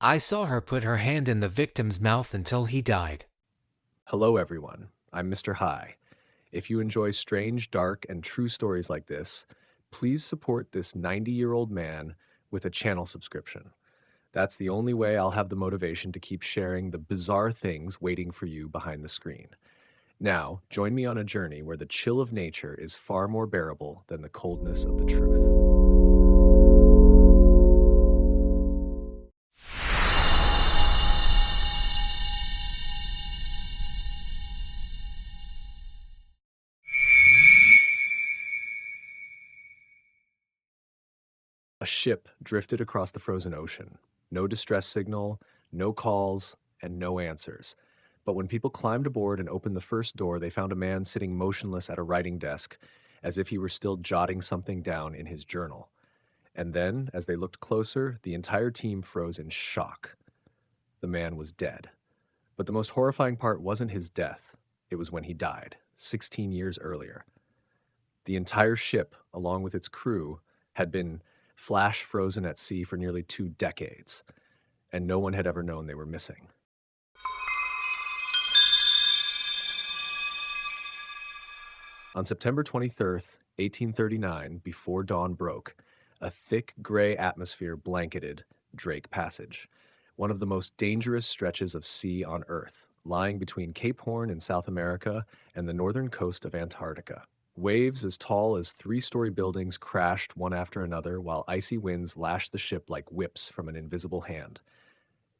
I saw her put her hand in the victim's mouth until he died. Hello, everyone. I'm Mr. High. If you enjoy strange, dark, and true stories like this, please support this 90-year-old man with a channel subscription. That's the only way I'll have the motivation to keep sharing the bizarre things waiting for you behind the screen. Now, join me on a journey where the chill of nature is far more bearable than the coldness of the truth. A ship drifted across the frozen ocean. No distress signal, no calls, and no answers. But when people climbed aboard and opened the first door, they found a man sitting motionless at a writing desk, as if he were still jotting something down in his journal. And then, as they looked closer, the entire team froze in shock. The man was dead. But the most horrifying part wasn't his death. It was when he died, 16 years earlier. The entire ship, along with its crew, had been flash frozen at sea for nearly 2 decades, and no one had ever known they were missing. On September 23rd, 1839, before dawn broke, a thick gray atmosphere blanketed Drake Passage, one of the most dangerous stretches of sea on Earth, lying between Cape Horn in South America and the northern coast of Antarctica. Waves as tall as three-story buildings crashed one after another while icy winds lashed the ship like whips from an invisible hand.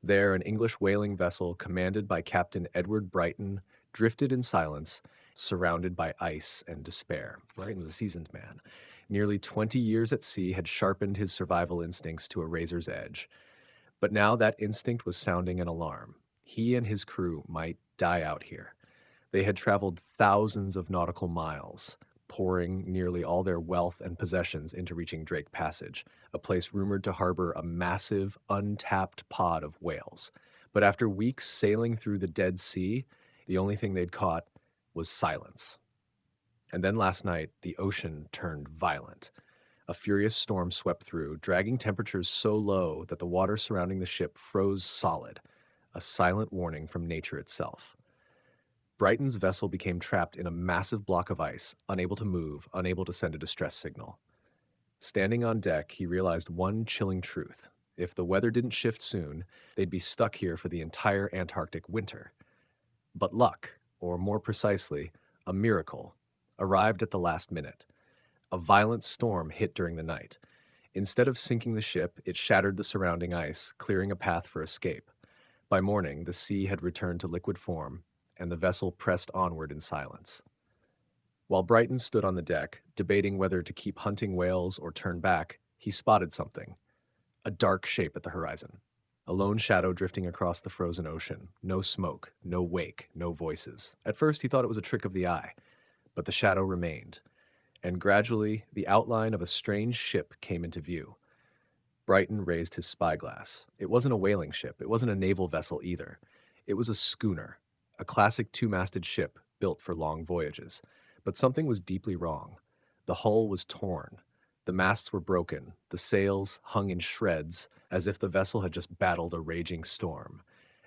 There, an English whaling vessel commanded by Captain Edward Brighton drifted in silence, surrounded by ice and despair. Brighton was a seasoned man. Nearly 20 years at sea had sharpened his survival instincts to a razor's edge. But now that instinct was sounding an alarm. He and his crew might die out here. They had traveled thousands of nautical miles, pouring nearly all their wealth and possessions into reaching Drake Passage, a place rumored to harbor a massive, untapped pod of whales. But after weeks sailing through the Dead Sea, the only thing they'd caught was silence. And then last night, the ocean turned violent. A furious storm swept through, dragging temperatures so low that the water surrounding the ship froze solid, a silent warning from nature itself. Brighton's vessel became trapped in a massive block of ice, unable to move, unable to send a distress signal. Standing on deck, he realized one chilling truth. If the weather didn't shift soon, they'd be stuck here for the entire Antarctic winter. But luck, or more precisely, a miracle, arrived at the last minute. A violent storm hit during the night. Instead of sinking the ship, it shattered the surrounding ice, clearing a path for escape. By morning, the sea had returned to liquid form, and the vessel pressed onward in silence. While Brighton stood on the deck, debating whether to keep hunting whales or turn back, he spotted something. A dark shape at the horizon. A lone shadow drifting across the frozen ocean. No smoke, no wake, no voices. At first, he thought it was a trick of the eye, but the shadow remained. And gradually, the outline of a strange ship came into view. Brighton raised his spyglass. It wasn't a whaling ship. It wasn't a naval vessel either. It was a schooner. A classic two-masted ship built for long voyages. But something was deeply wrong. The hull was torn. The masts were broken. The sails hung in shreds, as if the vessel had just battled a raging storm.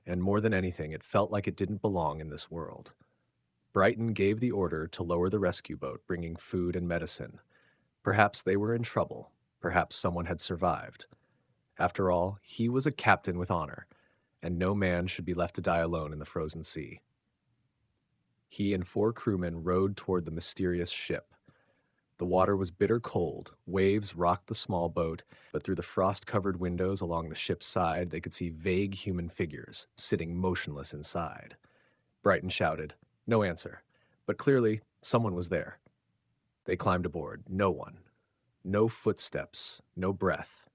And more than anything, it felt like it didn't belong in this world. Brighton gave the order to lower the rescue boat, bringing food and medicine. Perhaps they were in trouble. Perhaps someone had survived. After all, he was a captain with honor, and no man should be left to die alone in the frozen sea. He and 4 crewmen rowed toward the mysterious ship. The water was bitter cold, waves rocked the small boat, but through the frost-covered windows along the ship's side, they could see vague human figures, sitting motionless inside. Brighton shouted, no answer, but clearly someone was there. They climbed aboard, no one. No footsteps, no breath.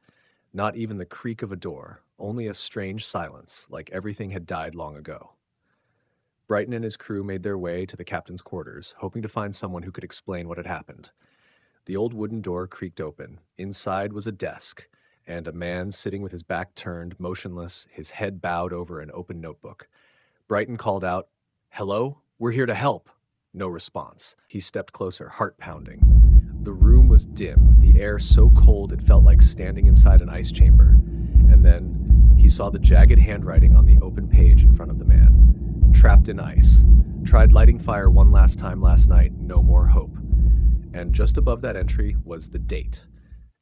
Not even the creak of a door, only a strange silence, like everything had died long ago. Brighton and his crew made their way to the captain's quarters, hoping to find someone who could explain what had happened. The old wooden door creaked open. Inside was a desk, and a man sitting with his back turned, motionless, his head bowed over an open notebook. Brighton called out, "Hello? We're here to help." No response. He stepped closer, heart pounding. The room was dim, the air so cold it felt like standing inside an ice chamber. And then He saw the jagged handwriting on the open page in front of the man. Trapped in ice. Tried lighting fire one last time last night, no more hope. And just above that entry was the date.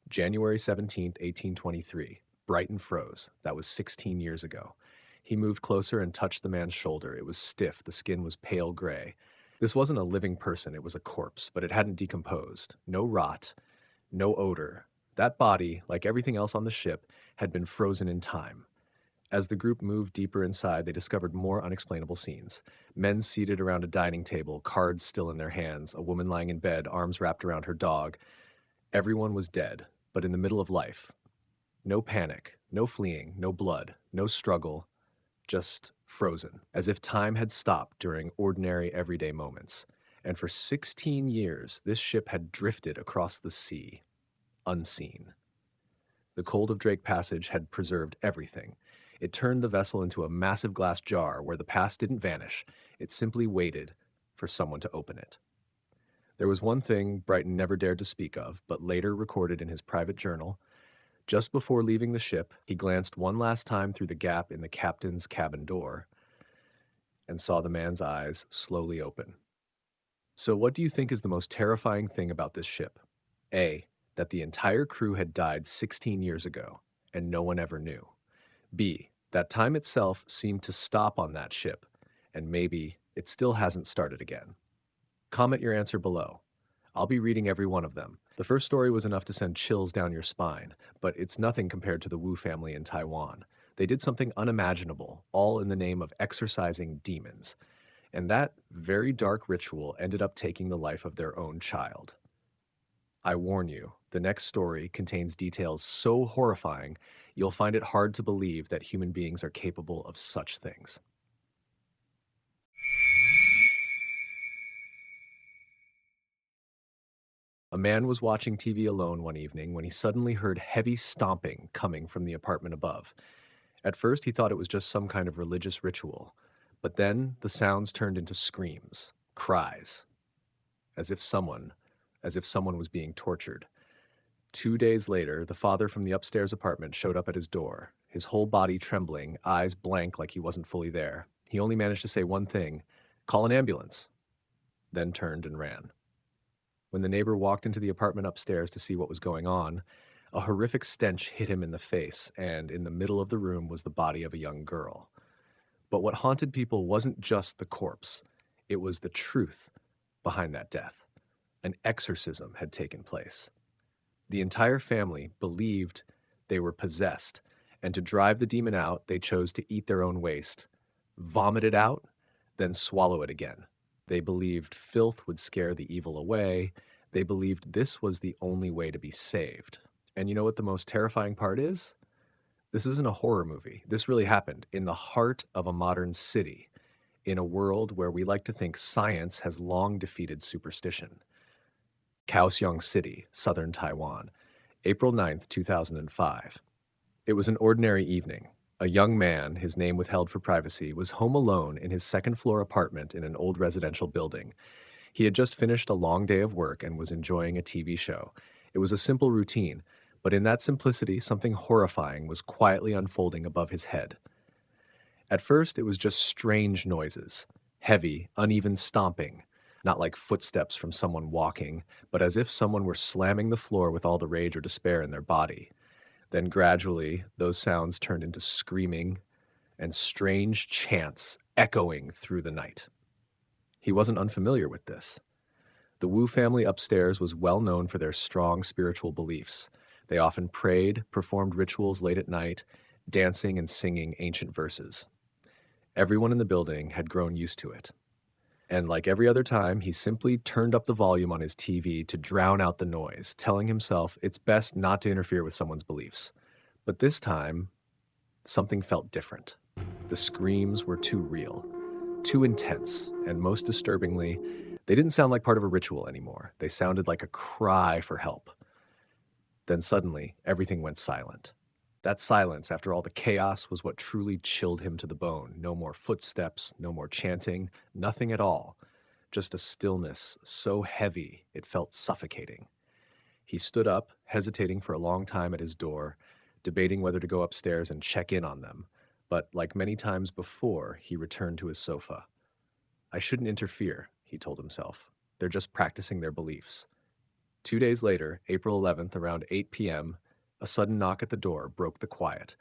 January 17th, 1823. Brighton froze. That was 16 years ago. He moved closer and touched the man's shoulder. It was stiff. The skin was pale gray. This wasn't a living person. It was a corpse, but it hadn't decomposed. No rot. No odor. That body, like everything else on the ship, had been frozen in time. As the group moved deeper inside, they discovered more unexplainable scenes. Men seated around a dining table, cards still in their hands, a woman lying in bed, arms wrapped around her dog. Everyone was dead, but in the middle of life. No panic, no fleeing, no blood, no struggle, just frozen, as if time had stopped during ordinary, everyday moments. And for 16 years, this ship had drifted across the sea, unseen. The cold of Drake Passage had preserved everything. It turned the vessel into a massive glass jar where the past didn't vanish. It simply waited for someone to open it. There was one thing Brighton never dared to speak of, but later recorded in his private journal. Just before leaving the ship, he glanced one last time through the gap in the captain's cabin door and saw the man's eyes slowly open. So what do you think is the most terrifying thing about this ship? A, that the entire crew had died 16 years ago, and no one ever knew. B, that time itself seemed to stop on that ship, and maybe it still hasn't started again. Comment your answer below. I'll be reading every one of them. The first story was enough to send chills down your spine, but it's nothing compared to the Wu family in Taiwan. They did something unimaginable, all in the name of exorcising demons. And that very dark ritual ended up taking the life of their own child. I warn you, the next story contains details so horrifying, you'll find it hard to believe that human beings are capable of such things. A man was watching TV alone one evening when he suddenly heard heavy stomping coming from the apartment above. At first, he thought it was just some kind of religious ritual, but then the sounds turned into screams, cries, as if someone was being tortured. 2 days later, the father from the upstairs apartment showed up at his door, his whole body trembling, eyes blank like he wasn't fully there. He only managed to say one thing, "Call an ambulance," then turned and ran. When the neighbor walked into the apartment upstairs to see what was going on, a horrific stench hit him in the face, and in the middle of the room was the body of a young girl. But what haunted people wasn't just the corpse, it was the truth behind that death. An exorcism had taken place. The entire family believed they were possessed, and to drive the demon out, they chose to eat their own waste, vomit it out, then swallow it again. They believed filth would scare the evil away. They believed this was the only way to be saved. And you know what the most terrifying part is? This isn't a horror movie. This really happened in the heart of a modern city, in a world where we like to think science has long defeated superstition. Kaohsiung City, southern Taiwan, April 9th, 2005. It was an ordinary evening. A young man, his name withheld for privacy, was home alone in his second-floor apartment in an old residential building. He had just finished a long day of work and was enjoying a TV show. It was a simple routine, but in that simplicity, something horrifying was quietly unfolding above his head. At first, it was just strange noises, heavy, uneven stomping, not like footsteps from someone walking, but as if someone were slamming the floor with all the rage or despair in their body. Then gradually, those sounds turned into screaming and strange chants echoing through the night. He wasn't unfamiliar with this. The Wu family upstairs was well known for their strong spiritual beliefs. They often prayed, performed rituals late at night, dancing and singing ancient verses. Everyone in the building had grown used to it. And like every other time, he simply turned up the volume on his TV to drown out the noise, telling himself it's best not to interfere with someone's beliefs. But this time, something felt different. The screams were too real, too intense, and most disturbingly, they didn't sound like part of a ritual anymore. They sounded like a cry for help. Then suddenly, everything went silent. That silence, after all the chaos, was what truly chilled him to the bone. No more footsteps, no more chanting, nothing at all. Just a stillness so heavy it felt suffocating. He stood up, hesitating for a long time at his door, debating whether to go upstairs and check in on them. But like many times before, he returned to his sofa. I shouldn't interfere, he told himself. They're just practicing their beliefs. 2 days later, April 11th, around 8 p.m., a sudden knock at the door broke the quiet.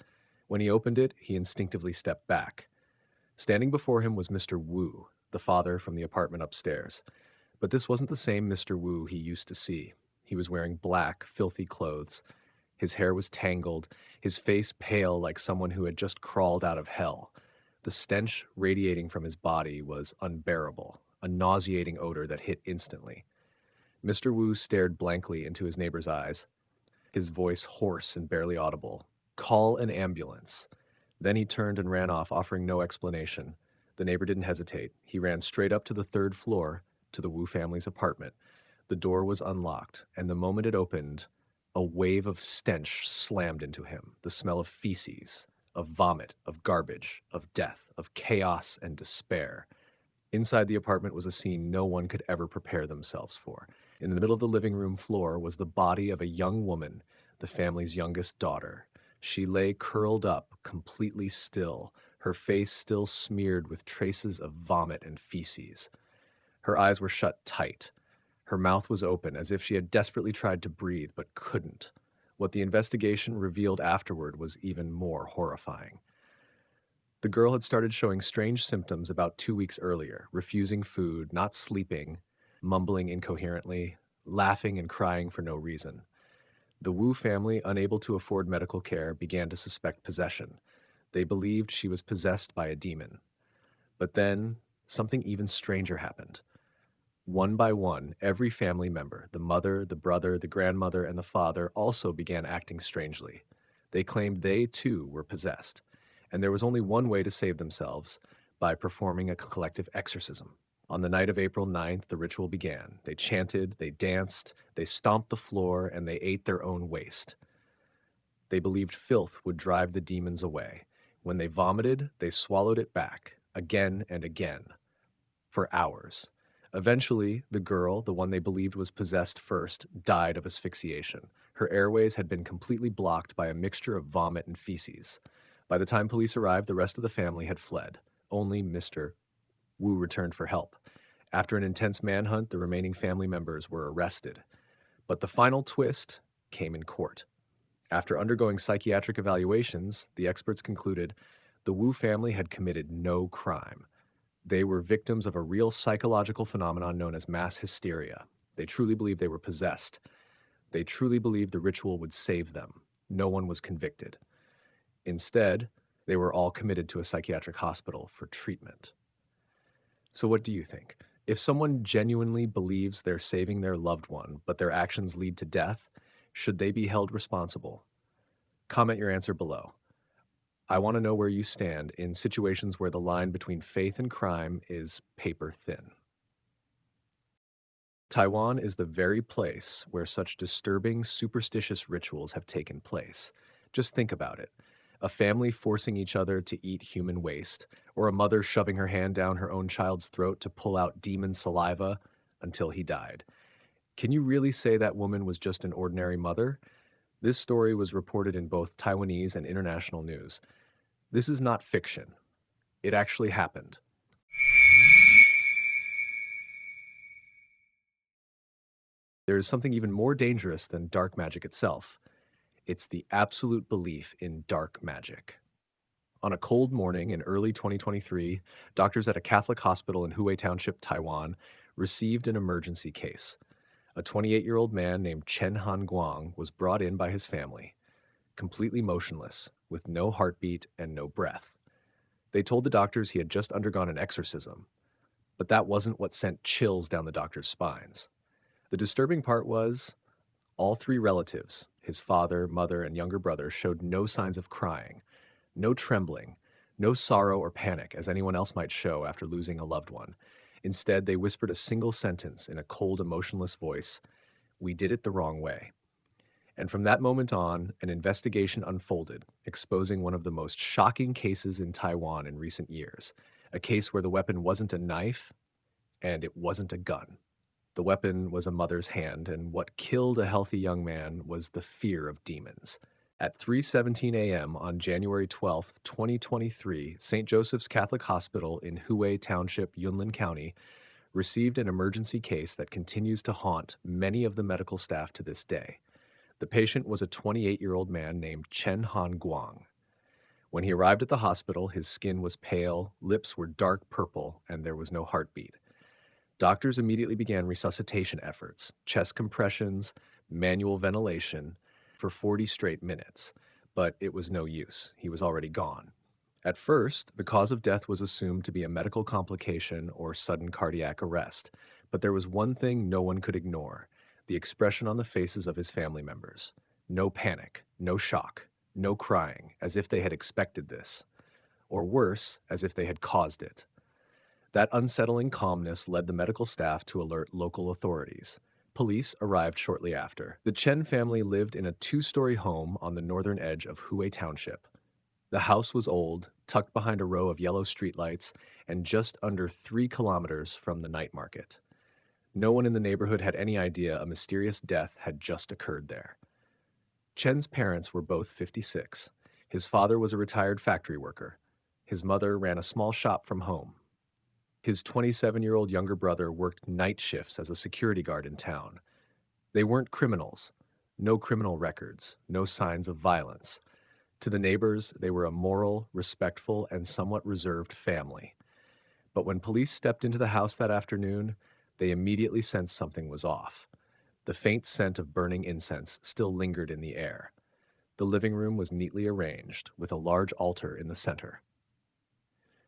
When he opened it, he instinctively stepped back. Standing before him was Mr. Wu, the father from the apartment upstairs. But this wasn't the same Mr. Wu he used to see. He was wearing black, filthy clothes. His hair was tangled, his face pale like someone who had just crawled out of hell. The stench radiating from his body was unbearable, a nauseating odor that hit instantly. Mr. Wu stared blankly into his neighbor's eyes, his voice hoarse and barely audible. "Call an ambulance." Then he turned and ran off, offering no explanation. The neighbor didn't hesitate. He ran straight up to the third floor, to the Wu family's apartment. The door was unlocked, and the moment it opened, a wave of stench slammed into him. The smell of feces, of vomit, of garbage, of death, of chaos and despair. Inside the apartment was a scene no one could ever prepare themselves for. In the middle of the living room floor was the body of a young woman, the family's youngest daughter. She lay curled up, completely still, her face still smeared with traces of vomit and feces. Her eyes were shut tight. Her mouth was open, as if she had desperately tried to breathe but couldn't. What the investigation revealed afterward was even more horrifying. The girl had started showing strange symptoms about 2 weeks earlier, refusing food, not sleeping, mumbling incoherently, laughing and crying for no reason. The Wu family, unable to afford medical care, began to suspect possession. They believed she was possessed by a demon. But then, something even stranger happened. One by one, every family member, the mother, the brother, the grandmother, and the father, also began acting strangely. They claimed they, too, were possessed. And there was only one way to save themselves, by performing a collective exorcism. On the night of April 9th, the ritual began. They chanted, they danced, they stomped the floor, and they ate their own waste. They believed filth would drive the demons away. When they vomited, they swallowed it back, again and again, for hours. Eventually, the girl, the one they believed was possessed first, died of asphyxiation. Her airways had been completely blocked by a mixture of vomit and feces. By the time police arrived, the rest of the family had fled. Only Mr. Wu returned for help. After an intense manhunt, the remaining family members were arrested. But the final twist came in court. After undergoing psychiatric evaluations, the experts concluded the Wu family had committed no crime. They were victims of a real psychological phenomenon known as mass hysteria. They truly believed they were possessed. They truly believed the ritual would save them. No one was convicted. Instead, they were all committed to a psychiatric hospital for treatment. So what do you think? If someone genuinely believes they're saving their loved one, but their actions lead to death, should they be held responsible? Comment your answer below. I want to know where you stand in situations where the line between faith and crime is paper thin. Taiwan is the very place where such disturbing, superstitious rituals have taken place. Just think about it. A family forcing each other to eat human waste, or a mother shoving her hand down her own child's throat to pull out demon saliva until he died. Can you really say that woman was just an ordinary mother? This story was reported in both Taiwanese and international news. This is not fiction. It actually happened. There is something even more dangerous than dark magic itself. It's the absolute belief in dark magic. On a cold morning in early 2023, doctors at a Catholic hospital in Hue Township, Taiwan, received an emergency case. A 28-year-old man named Chen Han Guang was brought in by his family, completely motionless, with no heartbeat and no breath. They told the doctors he had just undergone an exorcism, but that wasn't what sent chills down the doctors' spines. The disturbing part was, all three relatives, his father, mother, and younger brother, showed no signs of crying, no trembling, no sorrow or panic as anyone else might show after losing a loved one. Instead, they whispered a single sentence in a cold, emotionless voice: "We did it the wrong way." And from that moment on, an investigation unfolded, exposing one of the most shocking cases in Taiwan in recent years. A case where the weapon wasn't a knife, and it wasn't a gun. The weapon was a mother's hand, and what killed a healthy young man was the fear of demons. At 3:17 a.m. on January 12th, 2023, St. Joseph's Catholic Hospital in Hue Township, Yunlin County, received an emergency case that continues to haunt many of the medical staff to this day. The patient was a 28-year-old man named Chen Han Guang. When he arrived at the hospital, his skin was pale, lips were dark purple, and there was no heartbeat. Doctors immediately began resuscitation efforts, chest compressions, manual ventilation, for 40 straight minutes, but it was no use. He was already gone. At first, the cause of death was assumed to be a medical complication or sudden cardiac arrest, but there was one thing no one could ignore: the expression on the faces of his family members. No panic, no shock, no crying, as if they had expected this, or worse, as if they had caused it. That unsettling calmness led the medical staff to alert local authorities. Police arrived shortly after. The Chen family lived in a two-story home on the northern edge of Hue Township. The house was old, tucked behind a row of yellow streetlights, and just under 3 kilometers from the night market. No one in the neighborhood had any idea a mysterious death had just occurred there. Chen's parents were both 56. His father was a retired factory worker. His mother ran a small shop from home. His 27-year-old younger brother worked night shifts as a security guard in town. They weren't criminals. No criminal records, no signs of violence. To the neighbors, they were a moral, respectful, and somewhat reserved family. But when police stepped into the house that afternoon, they immediately sensed something was off. The faint scent of burning incense still lingered in the air. The living room was neatly arranged, with a large altar in the center.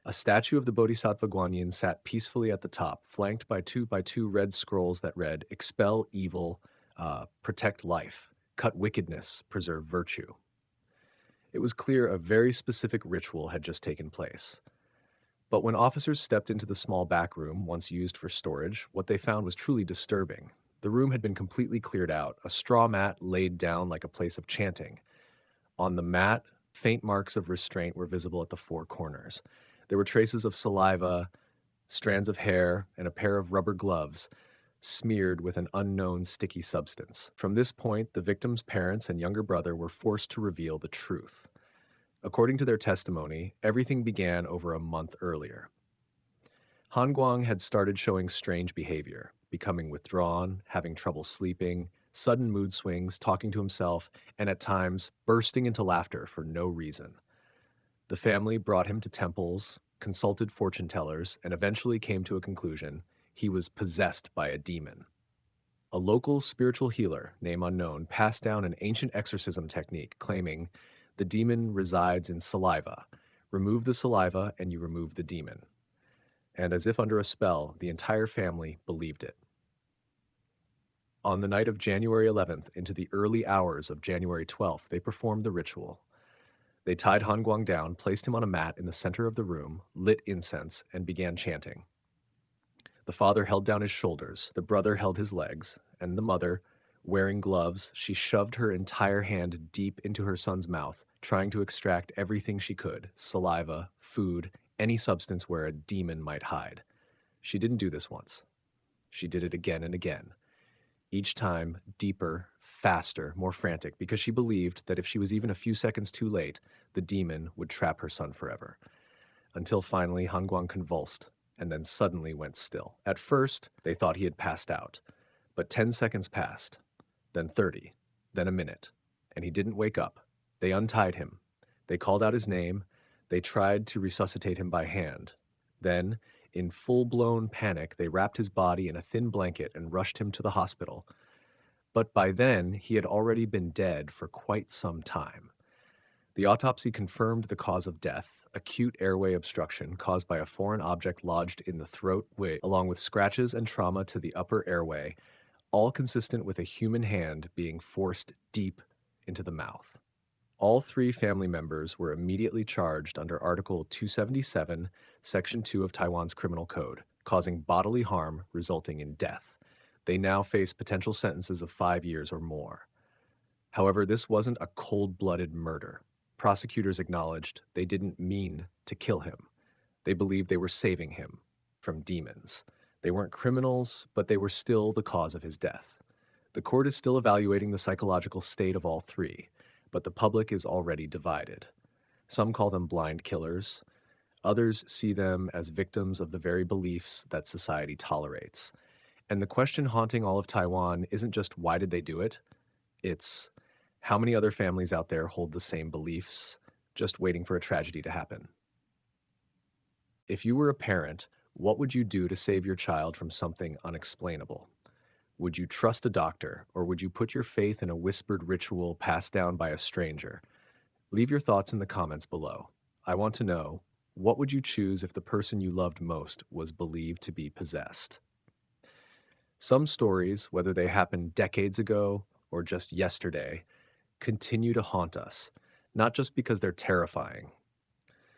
A statue of the Bodhisattva Guanyin sat peacefully at the top, flanked by two red scrolls that read, "Expel evil, protect life, cut wickedness, preserve virtue." It was clear a very specific ritual had just taken place. But when officers stepped into the small back room, once used for storage, what they found was truly disturbing. The room had been completely cleared out, a straw mat laid down like a place of chanting. On the mat, faint marks of restraint were visible at the four corners. There were traces of saliva, strands of hair, and a pair of rubber gloves smeared with an unknown sticky substance. From this point, the victim's parents and younger brother were forced to reveal the truth. According to their testimony, everything began over a month earlier. Han Guang had started showing strange behavior, becoming withdrawn, having trouble sleeping, sudden mood swings, talking to himself, and at times bursting into laughter for no reason. The family brought him to temples, consulted fortune tellers, and eventually came to a conclusion: he was possessed by a demon. A local spiritual healer, name unknown, passed down an ancient exorcism technique claiming the demon resides in saliva. Remove the saliva and you remove the demon. And as if under a spell, the entire family believed it. On the night of January 11th into the early hours of January 12th, they performed the ritual. They tied Han Guang down, placed him on a mat in the center of the room, lit incense, and began chanting. The father held down his shoulders, the brother held his legs, and the mother, wearing gloves, she shoved her entire hand deep into her son's mouth, trying to extract everything she could: saliva, food, any substance where a demon might hide. She didn't do this once. She did it again and again. Each time, deeper, faster, more frantic, because she believed that if she was even a few seconds too late, the demon would trap her son forever. Until finally, Han Guang convulsed, and then suddenly went still. At first, they thought he had passed out, but 10 seconds passed, then 30, then a minute, and he didn't wake up. They untied him. They called out his name. They tried to resuscitate him by hand. Then, in full-blown panic, they wrapped his body in a thin blanket and rushed him to the hospital. But by then, he had already been dead for quite some time. The autopsy confirmed the cause of death: acute airway obstruction caused by a foreign object lodged in the throat, along with scratches and trauma to the upper airway, all consistent with a human hand being forced deep into the mouth. All three family members were immediately charged under Article 277, Section 2 of Taiwan's Criminal Code, causing bodily harm resulting in death. They now face potential sentences of 5 years or more. However, this wasn't a cold-blooded murder. Prosecutors acknowledged they didn't mean to kill him. They believed they were saving him from demons. They weren't criminals, but they were still the cause of his death. The court is still evaluating the psychological state of all three, but the public is already divided. Some call them blind killers. Others see them as victims of the very beliefs that society tolerates. And the question haunting all of Taiwan isn't just why did they do it? It's how many other families out there hold the same beliefs, just waiting for a tragedy to happen. If you were a parent, what would you do to save your child from something unexplainable? Would you trust a doctor, or would you put your faith in a whispered ritual passed down by a stranger? Leave your thoughts in the comments below. I want to know, what would you choose if the person you loved most was believed to be possessed? Some stories, whether they happened decades ago or just yesterday, continue to haunt us, not just because they're terrifying,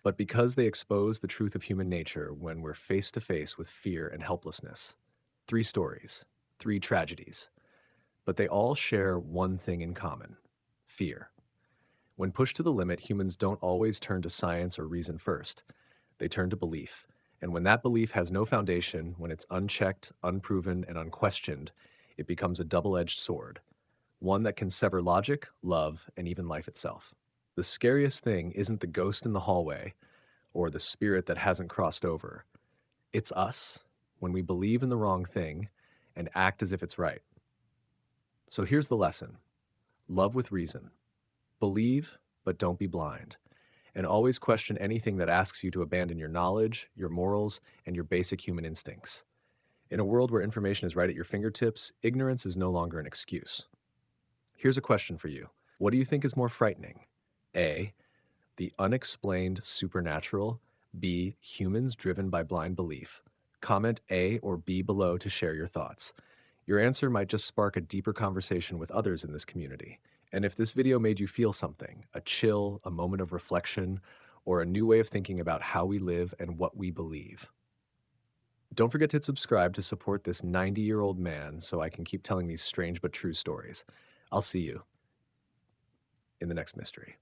but because they expose the truth of human nature when we're face to face with fear and helplessness. 3 stories, 3 tragedies, but they all share one thing in common: fear. When pushed to the limit, humans don't always turn to science or reason first. They turn to belief. And when that belief has no foundation, when it's unchecked, unproven, and unquestioned, it becomes a double-edged sword, one that can sever logic, love, and even life itself. The scariest thing isn't the ghost in the hallway or the spirit that hasn't crossed over. It's us, when we believe in the wrong thing and act as if it's right. So here's the lesson: love with reason. Believe, but don't be blind. And always question anything that asks you to abandon your knowledge, your morals, and your basic human instincts. In a world where information is right at your fingertips, ignorance is no longer an excuse. Here's a question for you. What do you think is more frightening? A, the unexplained supernatural. B, humans driven by blind belief. Comment A or B below to share your thoughts. Your answer might just spark a deeper conversation with others in this community. And if this video made you feel something, a chill, a moment of reflection, or a new way of thinking about how we live and what we believe, don't forget to hit subscribe to support this 90-year-old man so I can keep telling these strange but true stories. I'll see you in the next mystery.